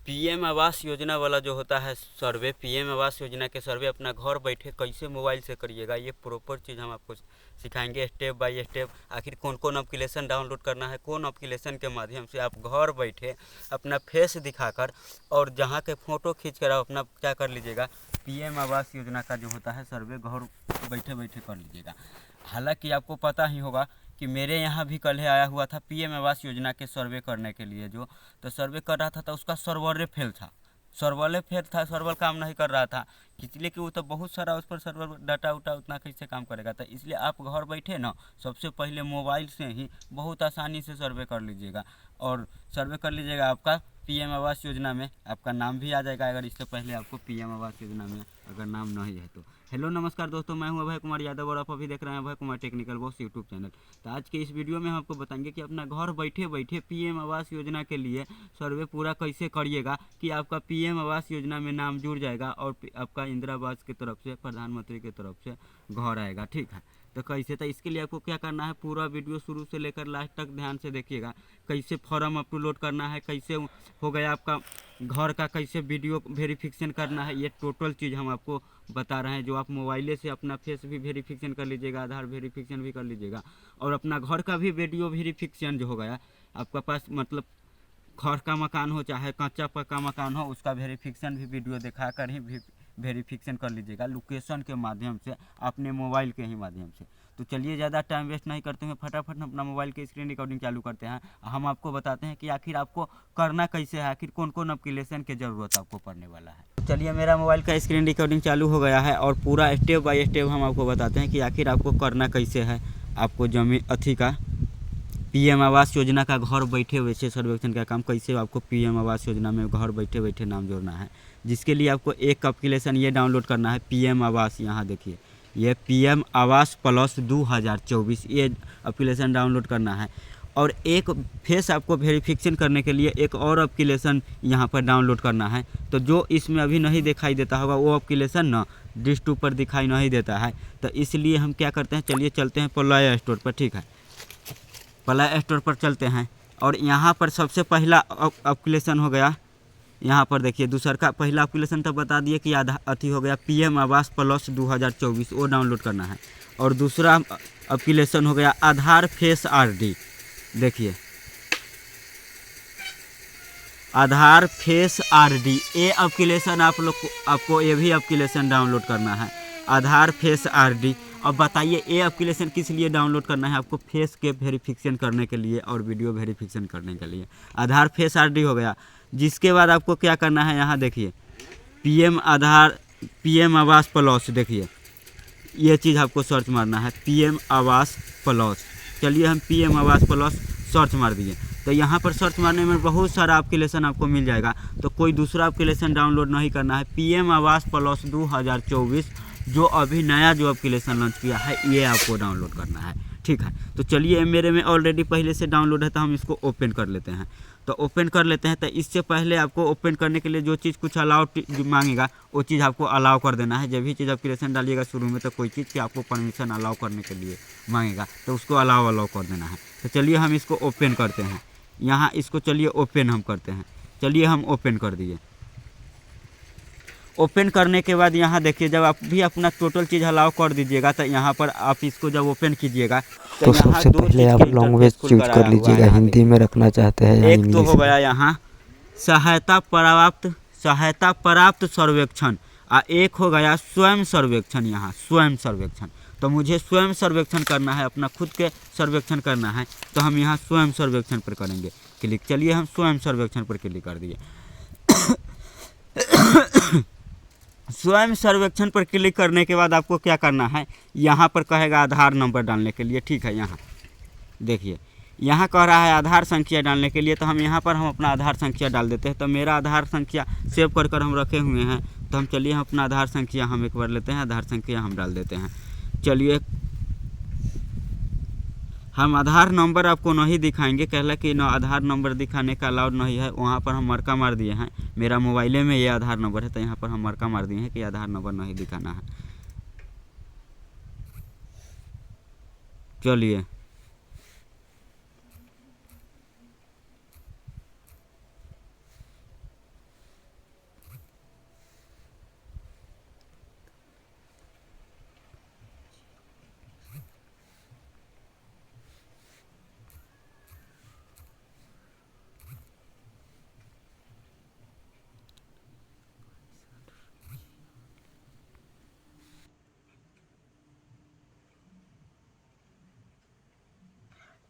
PM Awas Yojana वाला जो होता है सर्वे, पीएम आवास योजना के सर्वे अपना घर बैठे कैसे मोबाइल से करिएगा, ये प्रॉपर चीज़ हम आपको सिखाएंगे स्टेप बाय स्टेप। आखिर कौन कौन एप्लीकेशन डाउनलोड करना है, कौन एप्लीकेशन के माध्यम से आप घर बैठे अपना फेस दिखाकर और जहाँ के फ़ोटो खींच कर आप अपना क्या कर लीजिएगा, पीएम आवास योजना का जो होता है सर्वे घर बैठे बैठे कर लीजिएगा। हालांकि आपको पता ही होगा कि मेरे यहाँ भी कल आया हुआ था पीएम आवास योजना के सर्वे करने के लिए, जो तो सर्वे कर रहा था तो उसका सर्वर फेल था, सर्वर काम नहीं कर रहा था, इसलिए कि वो तो बहुत सारा उस पर सर्वर डाटा उटा उतना कैसे काम करेगा। तो इसलिए आप घर बैठे ना सबसे पहले मोबाइल से ही बहुत आसानी से सर्वे कर लीजिएगा और सर्वे कर लीजिएगा। आपका पीएम आवास योजना में आपका नाम भी आ जाएगा, अगर इससे पहले आपको पीएम आवास योजना में अगर नाम नहीं है तो। हेलो नमस्कार दोस्तों, मैं हूं अभय कुमार यादव और आप अभी देख रहे हैं Abhay Kumar technical box YouTube channel. तो आज के इस वीडियो में हम आपको बताएंगे कि अपना घर बैठे बैठे पीएम आवास योजना के लिए सर्वे पूरा कैसे करिएगा कि आपका पीएम आवास योजना में नाम जुड़ जाएगा और आपका इंदिरा आवास की तरफ से, प्रधानमंत्री की तरफ से घर आएगा। ठीक है, तो कैसे, तो इसके लिए आपको क्या करना है, पूरा वीडियो शुरू से लेकर लास्ट तक ध्यान से देखिएगा। कैसे फॉर्म अपलोड करना है, कैसे हो गया आपका घर का, कैसे वीडियो वेरिफिकेशन करना है, ये टोटल चीज़ हम आपको बता रहे हैं। जो आप मोबाइले से अपना फेस भी वेरिफिकेशन कर लीजिएगा, आधार वेरिफिकेशन भी कर लीजिएगा और अपना घर का भी वीडियो वेरिफिकेशन जो हो गया आपका पास, मतलब घर का मकान हो चाहे कच्चा पक्का मकान हो, उसका वेरिफिकेशन भी वीडियो दिखाकर ही वेरिफिकेशन कर लीजिएगा लोकेशन के माध्यम से, अपने मोबाइल के ही माध्यम से। तो चलिए ज़्यादा टाइम वेस्ट नहीं करते हैं, फटाफट अपना मोबाइल की स्क्रीन रिकॉर्डिंग चालू करते हैं। हम आपको बताते हैं कि आखिर आपको करना कैसे है, आखिर कौन कौन एप्लीकेशन की ज़रूरत आपको पड़ने वाला है। तो चलिए मेरा मोबाइल का स्क्रीन रिकॉर्डिंग चालू हो गया है और पूरा स्टेप बाय स्टेप हम आपको बताते हैं कि आखिर आपको करना कैसे है। आपको जमीन अथी का पीएम आवास योजना का घर बैठे वैसे सर्वेक्षण का काम कैसे आपको पीएम आवास योजना में घर बैठे बैठे नाम जोड़ना है, जिसके लिए आपको एक एप्लीकेशन ये डाउनलोड करना है, पीएम आवास। यहाँ देखिए ये पीएम आवास प्लस 2024 ये एप्लीकेशन डाउनलोड करना है। और एक फेस आपको वेरिफिकेशन करने के लिए एक और एप्लीकेशन यहाँ पर डाउनलोड करना है। तो जो इसमें अभी नहीं दिखाई देता होगा वो एप्लीकेशन ना डिस्क पर दिखाई नहीं देता है, तो इसलिए हम क्या करते हैं, चलिए चलते हैं प्ले स्टोर पर। ठीक है, प्ले स्टोर पर चलते हैं और यहाँ पर सबसे पहला एप्लीकेशन हो गया, यहाँ पर देखिए दूसरा का पहला एप्लीकेशन तो बता दिए कि आधा अथी हो गया पीएम आवास प्लस 2024, वो डाउनलोड करना है। और दूसरा एप्लीकेशन हो गया आधार फेस आरडी। देखिए आधार फेस आरडी, ये एप्लीकेशन आप लोग आपको ये भी एप्लीकेशन डाउनलोड करना है, आधार फेस आरडी। अब बताइए ये एप्लीकेशन किस लिए डाउनलोड करना है, आपको फेस के वेरिफिकेशन करने के लिए और वीडियो वेरिफिकेशन करने के लिए। आधार फेस आरडी हो गया, जिसके बाद आपको क्या करना है, यहाँ देखिए पीएम आवास प्लस, देखिए ये चीज़ आपको सर्च मारना है पीएम आवास प्लस। चलिए हम पीएम आवास प्लस सर्च मार दिए, तो यहाँ पर सर्च मारने में बहुत सारा एप्लीकेशन आपको मिल जाएगा। तो कोई दूसरा एप्लीकेशन डाउनलोड नहीं करना है, पीएम आवास प्लस 2024 जो अभी नया जो एप्लीकेशन लॉन्च किया है ये आपको डाउनलोड करना है। ठीक है, तो चलिए मेरे में ऑलरेडी पहले से डाउनलोड है तो हम इसको ओपन कर लेते हैं। तो ओपन कर लेते हैं, तो इससे पहले आपको ओपन करने के लिए जो चीज़ कुछ अलाउ मांगेगा वो चीज़ आपको अलाउ कर देना है। जब भी चीज़ एप्लीकेशन डालिएगा शुरू में तो कोई चीज़ की आपको परमिशन अलाउ करने के लिए मांगेगा, तो उसको अलाउ कर देना है। तो चलिए हम इसको ओपन करते हैं, यहाँ इसको चलिए ओपन हम करते हैं। चलिए हम ओपन कर दिए। ओपन करने के बाद यहाँ देखिए जब आप भी अपना टोटल चीज़ अलाउ कर दीजिएगा तो यहाँ पर आप इसको जब ओपन कीजिएगा तो सबसे पहले आप लैंग्वेज चूज कर लीजिएगा, हिंदी में रखना चाहते हैं या एक तो हो गया यहाँ सहायता प्राप्त सर्वेक्षण, और एक हो गया स्वयं सर्वेक्षण। यहाँ स्वयं सर्वेक्षण, तो मुझे स्वयं सर्वेक्षण करना है, अपना खुद के सर्वेक्षण करना है, तो हम यहाँ स्वयं सर्वेक्षण पर करेंगे क्लिक। चलिए हम स्वयं सर्वेक्षण पर क्लिक कर दिए। स्वयं सर्वेक्षण पर क्लिक करने के बाद आपको क्या करना है, यहाँ पर कहेगा आधार नंबर डालने के लिए। ठीक है, यहाँ देखिए यहाँ कह रहा है आधार संख्या डालने के लिए, तो हम यहाँ पर हम अपना आधार संख्या डाल देते हैं। तो मेरा आधार संख्या सेव कर हम रखे हुए हैं, तो हम चलिए हम अपना आधार संख्या हम एक बार लेते हैं, आधार संख्या हम डाल देते हैं। चलिए हम आधार नंबर आपको नहीं दिखाएंगे, कहला कि ना आधार नंबर दिखाने का अलाउड नहीं है, वहाँ पर हम मरका मार दिए हैं। मेरा मोबाइले में ये आधार नंबर है तो यहाँ पर हम मरका मार दिए हैं कि आधार नंबर नहीं दिखाना है। चलिए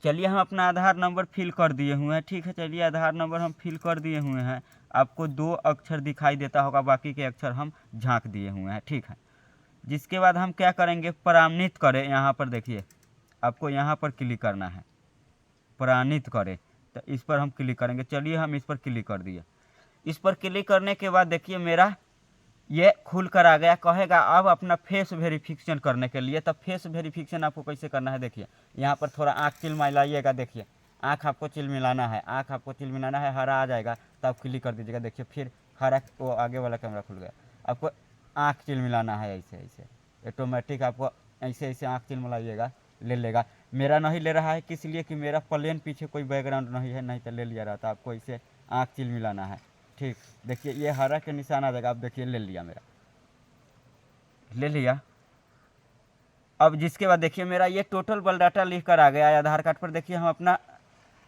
चलिए हम अपना आधार नंबर फिल कर दिए हुए हैं, ठीक है। चलिए आधार नंबर हम फिल कर दिए हुए हैं। आपको 2 अक्षर दिखाई देता होगा, बाकी के अक्षर हम झाँक दिए हुए हैं, ठीक है। जिसके बाद हम क्या करेंगे, प्रमाणित करें। यहाँ पर देखिए आपको यहाँ पर क्लिक करना है, प्रमाणित करें, तो इस पर हम क्लिक करेंगे। चलिए हम इस पर क्लिक कर दिए। इस पर क्लिक करने के बाद देखिए मेरा ये खुल कर आ गया। कहेगा अब अपना फेस वेरिफिकेशन करने के लिए, तब फेस वेरिफिकेशन आपको कैसे करना है देखिए। यहाँ पर थोड़ा आँख चिलमिलाइएगा, देखिए आँख आपको चिलमिलाना है, आँख आपको चिलमिलाना है, हरा आ जाएगा तो आप क्लिक कर दीजिएगा। देखिए फिर हरा, वो आगे वाला कैमरा खुल गया। आपको आँख चिलमिलाना है, ऐसे ऐसे ऑटोमेटिक आपको ऐसे ऐसे आँख चिलमिलाइएगा, ले लेगा। मेरा नहीं ले रहा है किस लिए कि मेरा प्लेन पीछे कोई बैकग्राउंड नहीं है, नहीं तो ले लिया रहा था। आपको इसे आँख चिलमिलाना है, ठीक। देखिए ये हरा के निशान आ जाएगा, आप देखिए ले लिया, मेरा ले लिया। अब जिसके बाद देखिए मेरा ये टोटल बल डाटा लिख कर आ गया है आधार कार्ड पर। देखिए हम अपना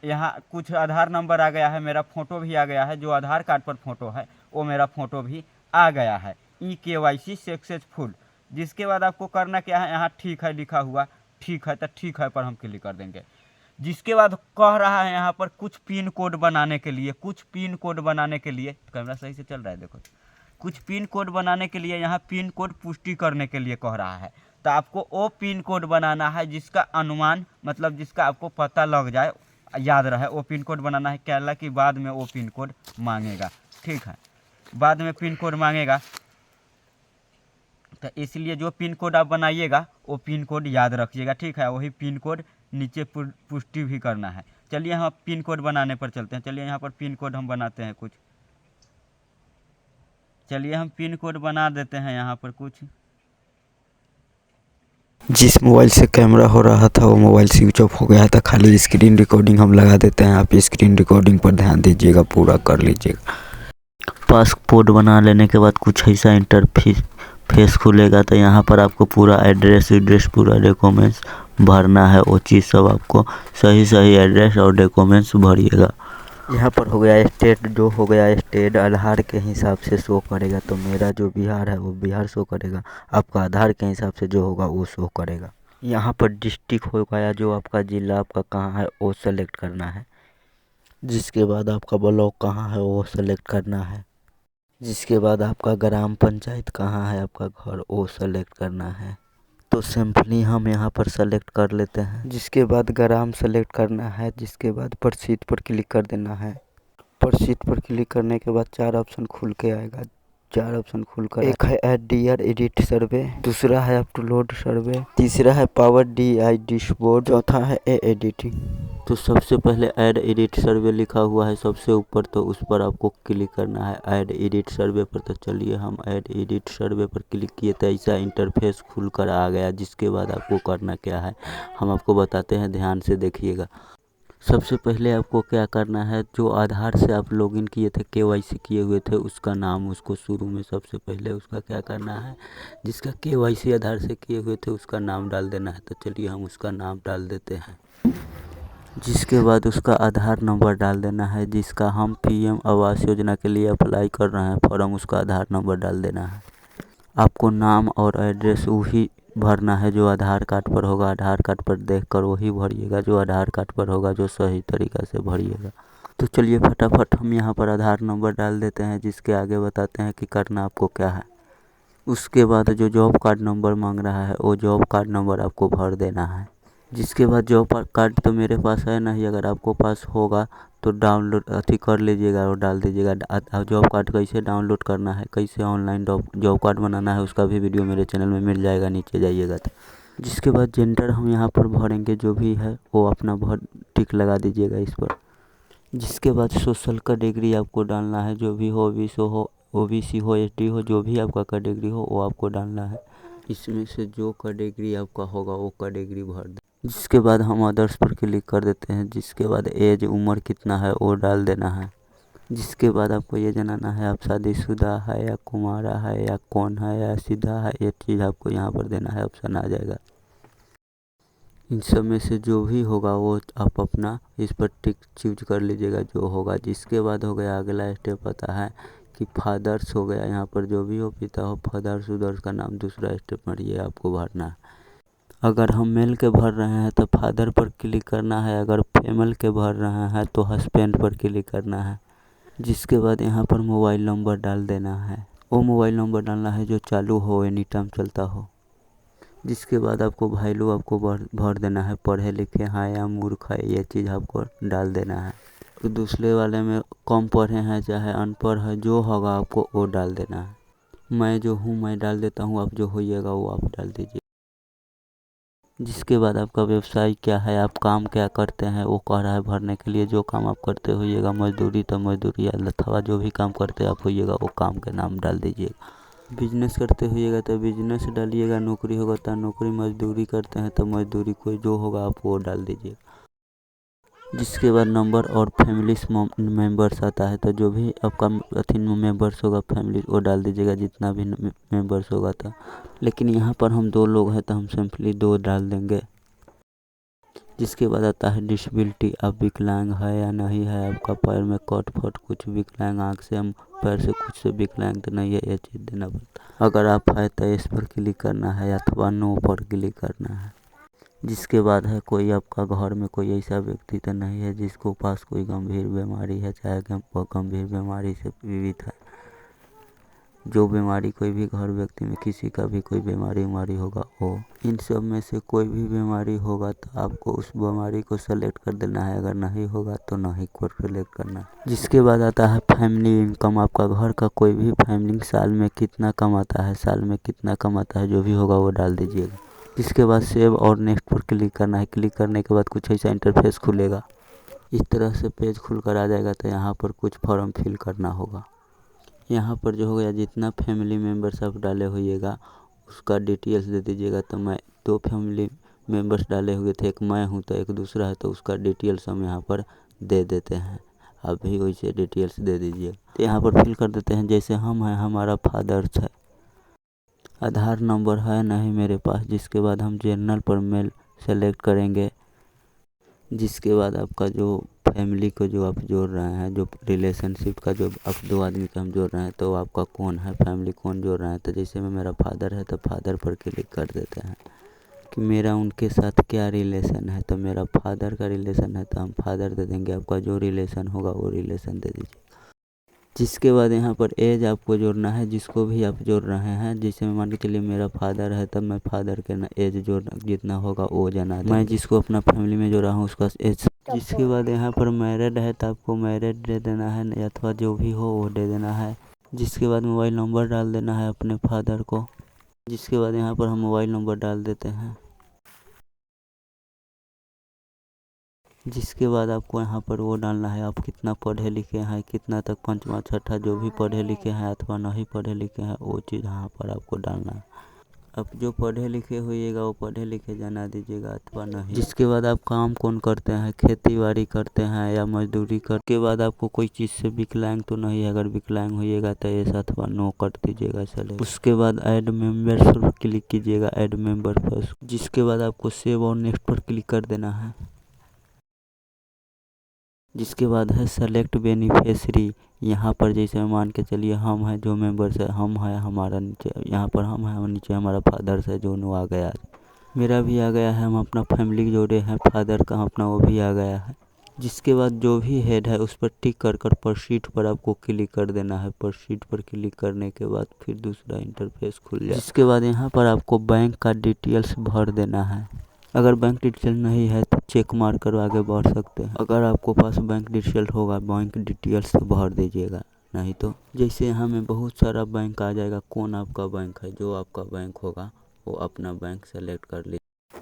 यहाँ कुछ आधार नंबर आ गया है, मेरा फ़ोटो भी आ गया है, जो आधार कार्ड पर फ़ोटो है वो मेरा फ़ोटो भी आ गया है। KYC successful. जिसके बाद आपको करना क्या है, यहाँ ठीक है लिखा हुआ, ठीक है तो ठीक है पर हम क्लिक कर देंगे। जिसके बाद कह रहा है यहाँ पर कुछ पिन कोड बनाने के लिए, कुछ पिन कोड बनाने के लिए, कैमरा सही से चल रहा है देखो, कुछ पिन कोड बनाने के लिए यहाँ पिन कोड पुष्टि करने के लिए कह रहा है। तो आपको वो पिन कोड बनाना है जिसका अनुमान, मतलब जिसका आपको पता लग जाए, याद रहे, वो पिन कोड बनाना है। क्या कि बाद में वो पिन कोड मांगेगा, ठीक है, बाद में पिन कोड मांगेगा। तो इसलिए जो पिन कोड आप बनाइएगा वो पिन कोड याद रखिएगा, ठीक है। वही पिन कोड नीचे पुष्टि भी करना है। चलिए हम पिन कोड बनाने पर चलते हैं। चलिए यहाँ पर पिन कोड हम बनाते हैं कुछ। चलिए हम पिन कोड बना देते हैं यहाँ पर कुछ। जिस मोबाइल से कैमरा हो रहा था वो मोबाइल स्विच ऑफ हो गया था, खाली स्क्रीन रिकॉर्डिंग हम लगा देते हैं। आप स्क्रीन रिकॉर्डिंग पर ध्यान दीजिएगा, पूरा कर लीजिएगा। पासपोर्ट बना लेने के बाद कुछ ऐसा इंटरफेस खुलेगा, तो यहाँ पर आपको पूरा एड्रेस पूरा डॉक्यूमेंट्स भरना है। वो चीज़ सब आपको सही एड्रेस और डॉक्यूमेंट्स भरिएगा। यहाँ पर हो गया स्टेट, जो हो गया स्टेट आधार के हिसाब से शो करेगा। तो मेरा जो बिहार है वो बिहार शो करेगा, आपका आधार के हिसाब से जो होगा वो शो करेगा। यहाँ पर डिस्ट्रिक्ट हो गया, जो आपका ज़िला आपका कहाँ है वो सेलेक्ट करना है। जिसके बाद आपका ब्लॉक कहाँ है वो सेलेक्ट करना है। जिसके बाद आपका ग्राम पंचायत कहाँ है, आपका घर, वो सेलेक्ट करना है। तो सिंपली हम यहाँ पर सेलेक्ट कर लेते हैं। जिसके बाद ग्राम सेलेक्ट करना है। जिसके बाद प्रोसीड पर क्लिक कर देना है। प्रोसीड पर क्लिक करने के बाद 4 ऑप्शन खुल के आएगा। 4 ऑप्शन खुलकर, एक है ऐड डियर एडिट सर्वे, दूसरा है अपलोड सर्वे, तीसरा है पावर DI डैशबोर्ड, चौथा है एडिटिंग। तो सबसे पहले ऐड एडिट सर्वे लिखा हुआ है सबसे ऊपर, तो उस पर आपको क्लिक करना है, ऐड एडिट सर्वे पर। तो चलिए हम ऐड एडिट सर्वे पर क्लिक किए तो ऐसा इंटरफेस खुल कर आ गया। जिसके बाद आपको करना क्या है हम आपको बताते हैं, ध्यान से देखिएगा। सबसे पहले आपको क्या करना है, जो आधार से आप लॉगिन किए थे, KYC किए हुए थे, उसका नाम उसको शुरू में सबसे पहले उसका क्या करना है, जिसका KYC आधार से किए हुए थे उसका नाम डाल देना है। तो चलिए हम उसका नाम डाल देते हैं। जिसके बाद उसका आधार नंबर डाल देना है। जिसका हम PM आवास योजना के लिए अप्लाई कर रहे हैं फॉर्म, उसका आधार नंबर डाल देना है। आपको नाम और एड्रेस वही भरना है जो आधार कार्ड पर होगा। आधार कार्ड पर देखकर वही भरिएगा जो आधार कार्ड पर होगा, जो सही तरीक़ा से भरिएगा। तो चलिए फटाफट हम यहाँ पर आधार नंबर डाल देते हैं। जिसके आगे बताते हैं कि करना आपको क्या है। उसके बाद जो जॉब कार्ड नंबर मांग रहा है वो जॉब कार्ड नंबर आपको भर देना है। जिसके बाद जॉब कार्ड तो मेरे पास है नहीं, अगर आपको पास होगा तो डाउनलोड कर लीजिएगा और डाल दीजिएगा। जॉब कार्ड कैसे डाउनलोड करना है, कैसे ऑनलाइन जॉब कार्ड बनाना है, उसका भी वीडियो मेरे चैनल में मिल जाएगा, नीचे जाइएगा तो। जिसके बाद जेंडर हम यहाँ पर भरेंगे, जो भी है वो अपना टिक लगा दीजिएगा इस पर। जिसके बाद सोशल कैटेगरी आपको डालना है, जो भी हो, OBC हो, OBC हो, ST हो, जो भी आपका कैटेगरी हो वो आपको डालना है। इसमें से जो कैटेगरी आपका होगा वो कैटेगरी भर दें। जिसके बाद हम अदर्स पर क्लिक कर देते हैं। जिसके बाद एज, उम्र कितना है वो डाल देना है। जिसके बाद आपको ये जानना है आप शादीशुदा है या कुंवारा है या कौन है या सीधा है, ये चीज़ आपको यहाँ पर देना है, ऑप्शन आ जाएगा। इन सब में से जो भी होगा वो आप अपना इस पर टिक चूज कर लीजिएगा जो होगा। जिसके बाद हो गया अगला स्टेप आता है कि फादर्स हो गया, यहाँ पर जो भी हो, पिता हो, फादर्स उदर्स का नाम दूसरा स्टेप में ये आपको भरना है। अगर हम मेल के भर रहे हैं तो फादर पर क्लिक करना है, अगर फीमेल के भर रहे हैं तो हस्बैंड पर क्लिक करना है। जिसके बाद यहाँ पर मोबाइल नंबर डाल देना है, वो मोबाइल नंबर डालना है जो चालू हो, एनी टाइम चलता हो। जिसके बाद आपको वैल्यू आपको भर देना है, पढ़े लिखे हैं या मूर्ख है, ये चीज़ आपको डाल देना है। तो दूसरे वाले में कम पढ़े हैं चाहे अनपढ़ है, जो होगा आपको वो डाल देना है। मैं जो हूँ मैं डाल देता हूँ, आप जो होइएगा वो आप डाल दीजिए। जिसके बाद आपका व्यवसाय क्या है, आप काम क्या करते हैं, वो कह रहा है भरने के लिए। जो काम आप करते होइएगा, मजदूरी तो मजदूरी, अथवा जो भी काम करते आप होइएगा वो काम के नाम डाल दीजिएगा। बिजनेस करते होइएगा तो बिजनेस डालिएगा, नौकरी होगा तो नौकरी, मजदूरी करते हैं तो मजदूरी, कोई जो होगा आप वो डाल दीजिएगा। जिसके बाद नंबर और फैमिली मेंबर्स आता है, तो जो भी आपका मेंबर्स होगा फैमिली वो डाल दीजिएगा, जितना भी मेंबर्स होगा तो। लेकिन यहाँ पर हम 2 लोग हैं तो हम सिंपली 2 डाल देंगे। जिसके बाद आता है डिसेबिलिटी, आप विकलांग है या नहीं है, आपका पैर में कट फट कुछ विकलांग, आँख से हम पैर से कुछ से विकलांग तो नहीं है, ये चीज़ देना पड़ता। अगर आप है तो इस पर क्लिक करना है अथवा नो पर क्लिक करना है। जिसके बाद है कोई आपका घर में कोई ऐसा व्यक्ति तो नहीं है जिसको पास कोई गंभीर बीमारी है, चाहे वो गंभीर बीमारी से पीड़ित है। जो बीमारी कोई भी घर व्यक्ति में किसी का भी कोई बीमारी होगा, वो इन सब में से कोई भी बीमारी होगा तो आपको उस बीमारी को सेलेक्ट कर देना है, अगर नहीं होगा तो नहीं को सेलेक्ट करना है। जिसके बाद आता है फैमिली इनकम, आपका घर का कोई भी फैमिली साल में कितना कमाता है, साल में कितना कमाता है, जो भी होगा वो डाल दीजिएगा। जिसके बाद सेव और नेक्स्ट पर क्लिक करना है। क्लिक करने के बाद कुछ ऐसा इंटरफेस खुलेगा, इस तरह से पेज खुल कर आ जाएगा। तो यहाँ पर कुछ फॉर्म फिल करना होगा। यहाँ पर जो हो गया, जितना फैमिली मेम्बर्स आप डाले होइएगा उसका डिटेल्स दे दीजिएगा। तो मैं 2 फैमिली मेम्बर्स डाले हुए थे, एक मैं हूँ तो एक दूसरा है, तो उसका डिटेल्स हम यहाँ पर दे देते हैं। आप भी वैसे डिटेल्स दे दीजिए। तो यहाँ पर फिल कर देते हैं, जैसे हम हैं, हमारा फादर्स है, आधार नंबर है नहीं मेरे पास। जिसके बाद हम जनरल पर मेल सेलेक्ट करेंगे। जिसके बाद आपका जो फैमिली को जो आप जोड़ रहे हैं, जो रिलेशनशिप का जो आप 2 आदमी का हम जोड़ रहे हैं, तो आपका कौन है, फैमिली कौन जोड़ रहे हैं। तो जैसे में मेरा फादर है तो फादर पर क्लिक कर देते हैं कि मेरा उनके साथ क्या रिलेशन है। तो मेरा फादर का रिलेशन है तो हम फादर दे देंगे, आपका जो रिलेशन होगा वो रिलेशन दे दीजिए। जिसके बाद यहाँ पर एज आपको जोड़ना है, जिसको भी आप जोड़ रहे हैं। जैसे मान के चलिए मेरा फादर है तब मैं फादर के एज जोड़ जितना होगा वो जाना, मैं जिसको अपना फैमिली में जोड़ा हूँ उसका एज। जिसके बाद यहाँ पर मैरिड है तो आपको मैरिड दे देना है, अथवा जो भी हो वो दे देना है। जिसके बाद मोबाइल नंबर डाल देना है अपने फादर को। जिसके बाद यहाँ पर हम मोबाइल नंबर डाल देते हैं। जिसके बाद आपको यहाँ पर वो डालना है, आप कितना पढ़े लिखे हैं, कितना तक 5वां 6ठा जो भी पढ़े लिखे हैं अथवा नहीं पढ़े लिखे हैं, वो चीज़ यहाँ पर आपको डालना है। अब जो पढ़े लिखे होइएगा वो पढ़े लिखे जाना दीजिएगा अथवा नहीं। जिसके बाद आप काम कौन करते हैं, खेती बाड़ी करते हैं या मजदूरी करके बाद आपको कोई चीज़ से विकलांग तो नहीं है, अगर विकलांग होइएगा तो ये अथवा नो कर दीजिएगा चले। उसके बाद ऐड मेंबर्स पर क्लिक कीजिएगा, ऐड मेंबर पर। जिसके बाद आपको सेव और नेक्स्ट पर क्लिक कर देना है। जिसके बाद है सेलेक्ट बेनिफिशियरी। यहाँ पर जैसे मान के चलिए हम हैं, जो मेंबर्स है हम हैं, हमारा नीचे यहाँ पर हम हैं, नीचे हमारा फादर्स है, जो नो आ गया, मेरा भी आ गया है, हम अपना फैमिली जोड़े हैं, फादर का अपना वो भी आ गया है। जिसके बाद जो भी हेड है उस पर टिक कर प्रोसीड पर आपको क्लिक कर देना है। प्रोसीड पर क्लिक करने के बाद फिर दूसरा इंटरफेस खुल जाए। जिसके बाद यहाँ पर आपको बैंक का डिटेल्स भर देना है। अगर बैंक डिटेल नहीं है तो चेक मार कर आगे बढ़ सकते हैं। अगर आपको पास बैंक डिटेल होगा, बैंक डिटेल्स तो भर दीजिएगा, नहीं तो जैसे यहाँ में बहुत सारा बैंक आ जाएगा, कौन आपका बैंक है, जो आपका बैंक होगा वो अपना बैंक सेलेक्ट कर लीजिए।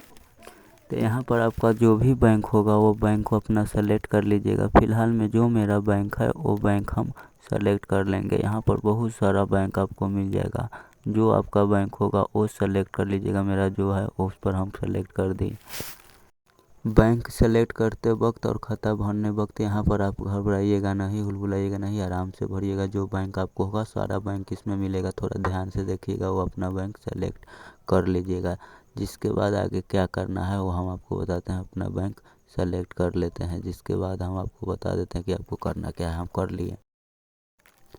तो यहाँ पर आपका जो भी बैंक होगा वो बैंक को अपना सेलेक्ट कर लीजिएगा। फ़िलहाल में जो मेरा बैंक है वो बैंक हम सेलेक्ट कर लेंगे। यहाँ पर बहुत सारा बैंक आपको मिल जाएगा, जो आपका बैंक होगा वो सेलेक्ट कर लीजिएगा। मेरा जो है उस पर हम सेलेक्ट कर दी। बैंक सेलेक्ट करते वक्त और खाता भरने वक्त यहाँ पर आप घबराइएगा नहीं, हुलहुलाइएगा नहीं, आराम से भरिएगा। जो बैंक आपको होगा सारा बैंक इसमें मिलेगा, थोड़ा ध्यान से देखिएगा, वो अपना बैंक सेलेक्ट कर लीजिएगा। जिसके बाद आगे क्या करना है वो हम आपको बताते हैं। अपना बैंक सेलेक्ट कर लेते हैं, जिसके बाद हम आपको बता देते हैं कि आपको करना क्या है। हम कर लिए।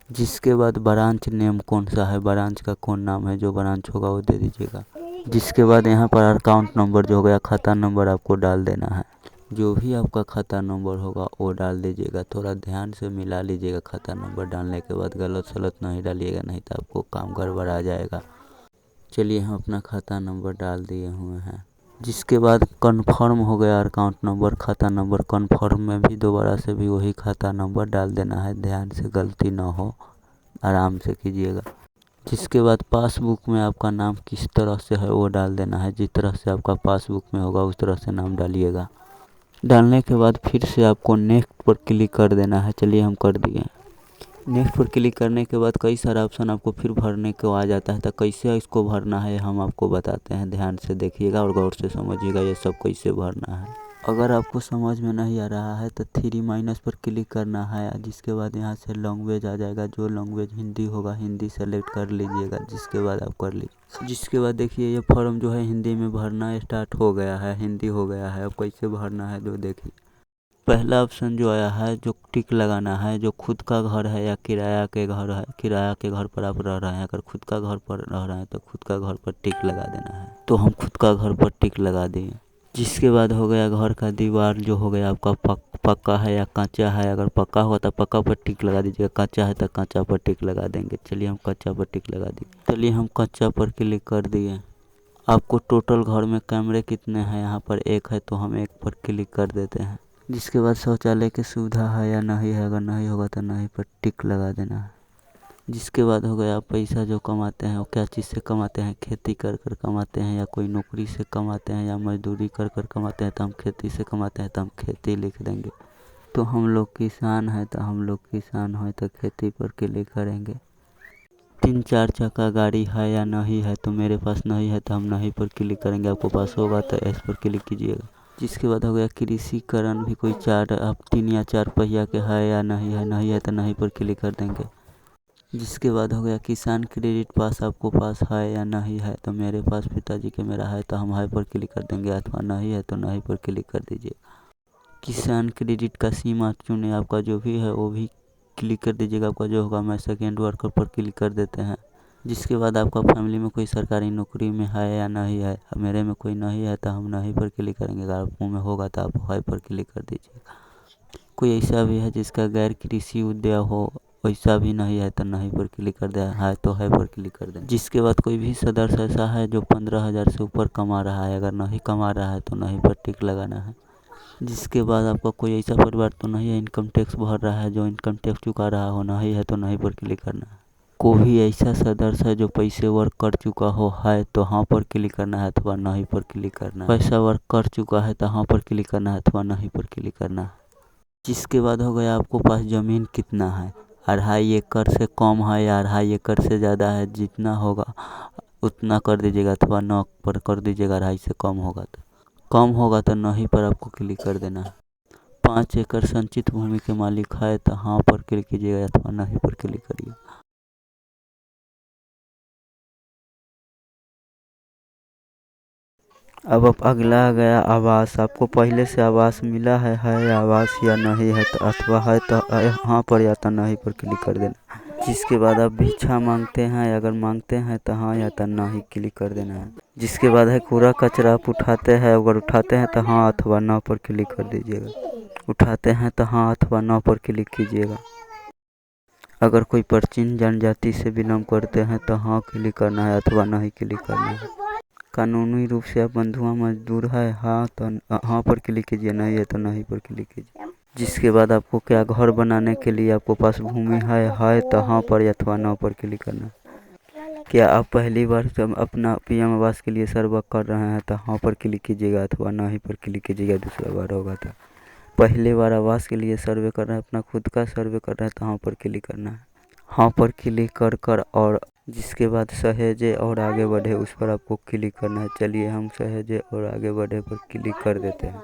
जिसके बाद ब्रांच नेम कौन सा है, ब्रांच का कौन नाम है, जो ब्रांच होगा वो दे दीजिएगा। जिसके बाद यहाँ पर अकाउंट नंबर जो हो गया खाता नंबर आपको डाल देना है। जो भी आपका खाता नंबर होगा वो डाल दीजिएगा। थोड़ा ध्यान से मिला लीजिएगा। खाता नंबर डालने के बाद गलत सलत नहीं डालिएगा, नहीं तो आपको काम गड़बड़ा जाएगा। चलिए हम अपना खाता नंबर डाल दिए हुए हैं। जिसके बाद कन्फर्म हो गया अकाउंट नंबर खाता नंबर, कन्फर्म में भी दोबारा से भी वही खाता नंबर डाल देना है। ध्यान से गलती ना हो, आराम से कीजिएगा। जिसके बाद पासबुक में आपका नाम किस तरह से है वो डाल देना है। जिस तरह से आपका पासबुक में होगा उस तरह से नाम डालिएगा। डालने के बाद फिर से आपको नेक्स्ट पर क्लिक कर देना है। चलिए हम कर दिए। नेक्स्ट पर क्लिक करने के बाद कई सारा ऑप्शन आपको फिर भरने को आ जाता है। तो कैसे इसको भरना है हम आपको बताते हैं। ध्यान से देखिएगा और गौर से समझिएगा ये सब कैसे भरना है। अगर आपको समझ में नहीं आ रहा है तो 3 पर क्लिक करना है। जिसके बाद यहाँ से लैंग्वेज आ जाएगा। जो लैंग्वेज हिंदी होगा हिंदी सेलेक्ट कर लीजिएगा। जिसके बाद आप कर लीजिए। जिसके बाद देखिए ये फॉर्म जो है हिंदी में भरना स्टार्ट हो गया है, हिंदी हो गया है। अब कैसे भरना है जो देखिए। पहला ऑप्शन जो आया है जो टिक लगाना है, जो खुद का घर है या किराया के घर है। किराया के घर पर आप रह रहे हैं, अगर खुद का घर पर रह रहे हैं तो खुद का घर पर टिक लगा देना है। तो हम खुद का घर पर टिक लगा दिए। जिसके बाद हो गया घर का दीवार जो हो गया आपका पक्का है या कच्चा है। अगर पक्का होगा तो पक्का पर टिक लगा दीजिएगा, कच्चा है तो कच्चा पर टिक लगा देंगे। चलिए हम कच्चा पर टिक लगा दिए। चलिए हम कच्चा पर क्लिक कर दिए। आपको टोटल घर में कैमरे कितने हैं, यहाँ पर एक है तो हम एक पर क्लिक कर देते हैं। जिसके बाद शौचालय की सुविधा है या नहीं है, अगर नहीं होगा तो नहीं पर टिक लगा देना है। जिसके बाद हो गया पैसा जो कमाते हैं वो क्या चीज़ से कमाते हैं, खेती कर कर कमाते हैं या कोई नौकरी से कमाते हैं या मजदूरी कर कर कमाते हैं। तो हम खेती से कमाते हैं तो हम खेती लिख देंगे। तो हम लोग किसान हैं तो हम लोग किसान हैं तो खेती पर क्लिक करेंगे। 3-4 चक्का गाड़ी है या नहीं है, तो मेरे पास नहीं है तो हम नहीं पर क्लिक करेंगे। आपको पास होगा तो इस पर क्लिक कीजिएगा। जिसके बाद हो गया कृषिकरण भी कोई 3 या 4 पहिया के है या नहीं है, नहीं है तो नहीं पर क्लिक कर देंगे। जिसके बाद हो गया किसान क्रेडिट पास आपको पास है या नहीं है, तो मेरे पास पिताजी के मेरा है तो हम है पर क्लिक कर देंगे, अथवा नहीं है तो नहीं पर क्लिक कर दीजिए। किसान क्रेडिट का सीमा चुने, आपका जो भी है वो भी क्लिक कर दीजिएगा। आपका जो होगा मैं सेकेंड वर्कर पर क्लिक कर देते हैं। जिसके बाद आपका फैमिली में कोई सरकारी नौकरी में है या नहीं है, मेरे में कोई नहीं है तो हम नहीं पर क्लिक करेंगे। अगर आपको में होगा तो आप है पर क्लिक कर दीजिएगा। कोई ऐसा भी है जिसका गैर कृषि उद्योग हो, वैसा भी नहीं है तो नहीं पर क्लिक कर दे, है तो है पर क्लिक कर दें। जिसके बाद कोई भी सदस्य ऐसा है जो 15,000 से ऊपर कमा रहा है, अगर नहीं कमा रहा है तो नहीं पर टिक लगाना है। जिसके बाद आपका कोई ऐसा परिवार तो नहीं है इनकम टैक्स भर रहा है, जो इनकम टैक्स चुका रहा हो, नहीं है तो नहीं पर क्लिक करना है। कोई भी ऐसा सदस्य है जो पैसे वर्क कर चुका हो है तो हाँ पर क्लिक करना है अथवा नहीं पर क्लिक करना है। पैसा वर्क कर चुका है तो हाँ पर क्लिक करना है अथवा नहीं पर क्लिक करना है। जिसके बाद हो गया आपको पास ज़मीन कितना है, 2.5 एकड़ से कम है या 2.5 एकड़ से ज़्यादा है, जितना होगा उतना कर दीजिएगा अथवा 9 पर कर दीजिएगा। 2.5 से कम होगा तो नहीं पर आपको क्लिक कर देना है। 5 एकड़ संचित भूमि के मालिक है तो हाँ पर क्लिक कीजिएगा अथवा नहीं पर क्लिक करिए। अब अगला आ गया आवास। आपको पहले से आवास मिला है आवास या नहीं है, तो अथवा है तो हाँ पर या तो नहीं पर क्लिक कर देना। जिसके बाद आप भिक्षा मांगते हैं, अगर मांगते हैं तो हाँ या तो नहीं क्लिक कर देना है। जिसके बाद है कूड़ा कचरा आप उठाते हैं, अगर उठाते हैं तो हाँ अथवा ना पर क्लिक कर दीजिएगा। उठाते हैं तो हाँ अथवा ना पर क्लिक कीजिएगा। अगर कोई प्राचीन जनजाति से बिलोंग करते हैं तो हाँ क्लिक करना है अथवा नहीं क्लिक करना है। कानूनी रूप से आप बंधुआ मजदूर है, हाँ तो हाँ पर क्लिक कीजिए, नहीं है तो नहीं पर क्लिक कीजिए। जिसके बाद आपको क्या घर बनाने के लिए आपको पास भूमि है तो हाँ पर अथवा ना पर क्लिक करना है। क्या आप पहली बार जब अपना PM आवास के लिए सर्वे कर रहे हैं तो हाँ पर क्लिक कीजिएगा अथवा नहीं पर क्लिक कीजिएगा। दूसरा बार होगा तो पहली बार आवास के लिए सर्वे कर रहे हैं, अपना खुद का सर्वे कर रहे हैं तो हाँ पर क्लिक करना है। हाँ पर क्लिक कर और जिसके बाद सहेजे और आगे बढ़े उस पर आपको क्लिक करना है। चलिए हम सहेजे और आगे बढ़े पर क्लिक कर देते हैं।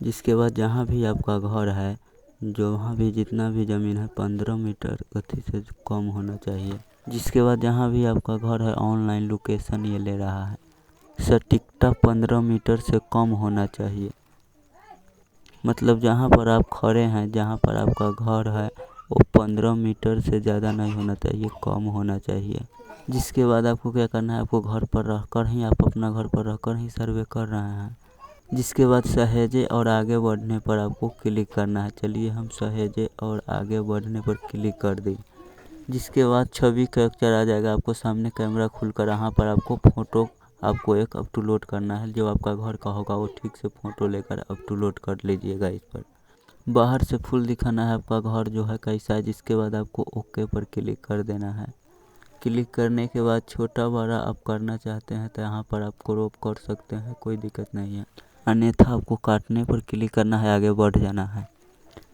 जिसके बाद जहाँ भी आपका घर है, जो वहाँ भी जितना भी ज़मीन है 15 मीटर गति से कम होना चाहिए। जिसके बाद जहाँ भी आपका घर है ऑनलाइन लोकेशन ये ले रहा है, सटीकता 15 मीटर से कम होना चाहिए। मतलब जहाँ पर आप खड़े हैं, जहाँ पर आपका घर है वो 15 मीटर से ज़्यादा नहीं होना चाहिए, कम होना चाहिए। जिसके बाद आपको क्या करना है, आपको घर पर रहकर ही, आप अपना घर पर रहकर ही सर्वे कर रहे हैं। जिसके बाद सहेजे और आगे बढ़ने पर आपको क्लिक करना है। चलिए हम सहेजे और आगे बढ़ने पर क्लिक कर दें। जिसके बाद छवि कैप्चर आ जाएगा आपको सामने, कैमरा खुलकर यहाँ पर आपको फ़ोटो आपको एक अपलोड करना है। जो आपका घर का होगा वो ठीक से फ़ोटो लेकर अपलोड कर लीजिएगा। इस पर बाहर से फुल दिखाना है आपका घर जो है कैसा है। जिसके बाद आपको ओके पर क्लिक कर देना है। क्लिक करने के बाद छोटा बड़ा आप करना चाहते हैं तो यहाँ पर आप क्रॉप कर सकते हैं, कोई दिक्कत नहीं है। अन्यथा आपको काटने पर क्लिक करना है, आगे बढ़ जाना है।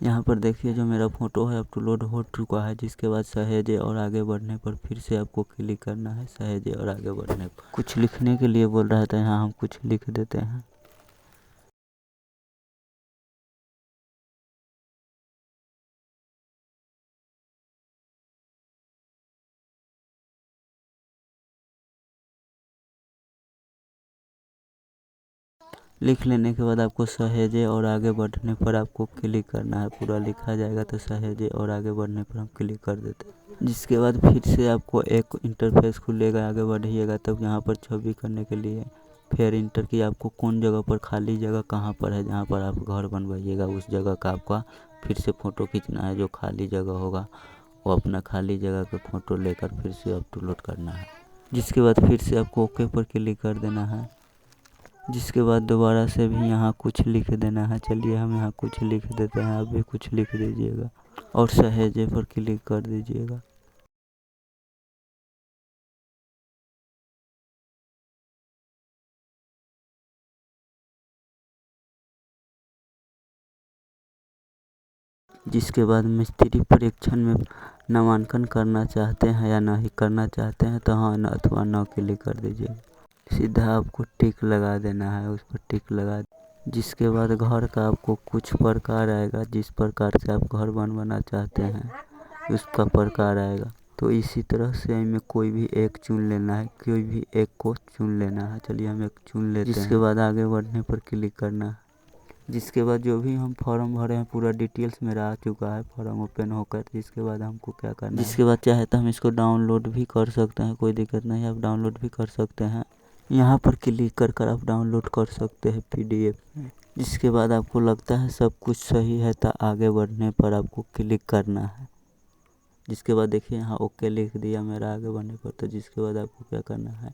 यहाँ पर देखिए जो मेरा फ़ोटो है अपलोड हो चुका है। जिसके बाद सहेजे और आगे बढ़ने पर फिर से आपको क्लिक करना है। सहेजे और आगे बढ़ने पर कुछ लिखने के लिए बोल रहा है तो यहाँ हम कुछ लिख देते हैं। लिख लेने के बाद आपको सहेजे और आगे बढ़ने पर आपको क्लिक करना है। पूरा लिखा जाएगा तो सहेजे और आगे बढ़ने पर हम क्लिक कर देते हैं। जिसके बाद फिर से आपको एक इंटरफेस खुलेगा, आगे बढ़िएगा तब यहाँ पर छवि करने के लिए फिर इंटर की आपको कौन जगह पर खाली जगह कहाँ पर है, जहाँ पर आप घर बनवाइएगा उस जगह का आपका फिर से फ़ोटो खींचना है। जो खाली जगह होगा वो अपना खाली जगह का फ़ोटो लेकर फिर से अपलोड करना है। जिसके बाद फिर से आपको ओके पर क्लिक कर देना है। जिसके बाद दोबारा से भी यहाँ कुछ लिख देना है। चलिए हम यहाँ कुछ लिख देते हैं, आप भी कुछ लिख दीजिएगा और सहेजे पर क्लिक कर दीजिएगा। जिसके बाद मिस्त्री परीक्षण में नामांकन करना चाहते हैं या नहीं करना चाहते हैं तो हाँ अथवा न क्लिक कर दीजिएगा। सीधा आपको टिक लगा देना है, उस पर टिक लगा। जिसके बाद घर का आपको कुछ प्रकार आएगा, जिस प्रकार से आप घर बनवाना चाहते हैं उसका प्रकार आएगा। तो इसी तरह से इनमें कोई भी एक चुन लेना है, कोई भी एक को चुन लेना है। चलिए हम एक चुन लेते हैं। जिसके बाद आगे बढ़ने पर क्लिक करना है। जिसके बाद जो भी हम फॉर्म भरे हैं पूरा डिटेल्स मेरा आ चुका है फॉर्म ओपन होकर। जिसके बाद हमको क्या करना है, जिसके बाद चाहे तो हम इसको डाउनलोड भी कर सकते हैं, कोई दिक्कत नहीं है, आप डाउनलोड भी कर सकते हैं। यहाँ पर क्लिक कर आप डाउनलोड कर सकते हैं PDF में। जिसके बाद आपको लगता है सब कुछ सही है तो आगे बढ़ने पर आपको क्लिक करना है। जिसके बाद देखिए यहाँ ओके लिख दिया मेरा आगे बढ़ने पर। तो जिसके बाद आपको क्या करना है,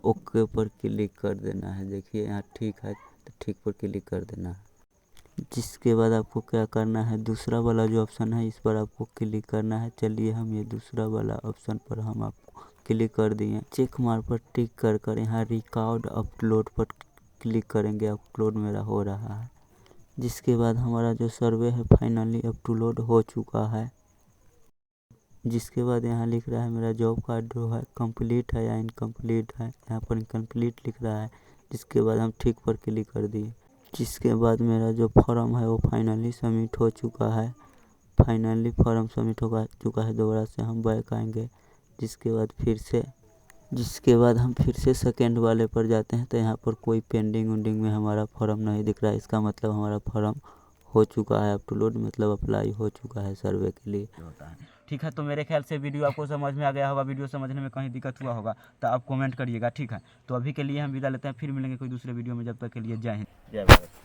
ओके पर क्लिक कर देना है। देखिए यहाँ ठीक है तो ठीक पर क्लिक कर देना है। जिसके बाद आपको क्या करना है, दूसरा वाला जो ऑप्शन है इस पर आपको क्लिक करना है। चलिए हम ये दूसरा वाला ऑप्शन पर हम आपको क्लिक कर दिए। चेक मार्क पर टिक कर यहाँ रिकॉर्ड अपलोड पर क्लिक करेंगे। अपलोड मेरा हो रहा है। जिसके बाद हमारा जो सर्वे है फाइनली अपलोड हो चुका है। जिसके बाद यहाँ लिख रहा है मेरा जॉब कार्ड जो है कंप्लीट है या इनकम्प्लीट है, यहाँ पर इनकम्प्लीट लिख रहा है। जिसके बाद हम ठीक पर क्लिक कर दिए। जिसके बाद मेरा जो फॉर्म है वो फाइनली सबमिट हो चुका है। फाइनली फॉर्म सबमिट हो चुका है। दोबारा से हम बैक आएंगे। जिसके बाद हम फिर से सेकेंड वाले पर जाते हैं तो यहाँ पर कोई पेंडिंग वेंडिंग में हमारा फॉर्म नहीं दिख रहा है। इसका मतलब हमारा फॉर्म हो चुका है अपलोड, मतलब अप्लाई हो चुका है सर्वे के लिए होता है। ठीक है, तो मेरे ख्याल से वीडियो आपको समझ में आ गया होगा। वीडियो समझने में कहीं दिक्कत हुआ होगा तो आप कमेंट करिएगा। ठीक है, तो अभी के लिए हम विदा लेते हैं, फिर मिलेंगे कोई दूसरे वीडियो में। जब तक के लिए जय हिंद जय भारत।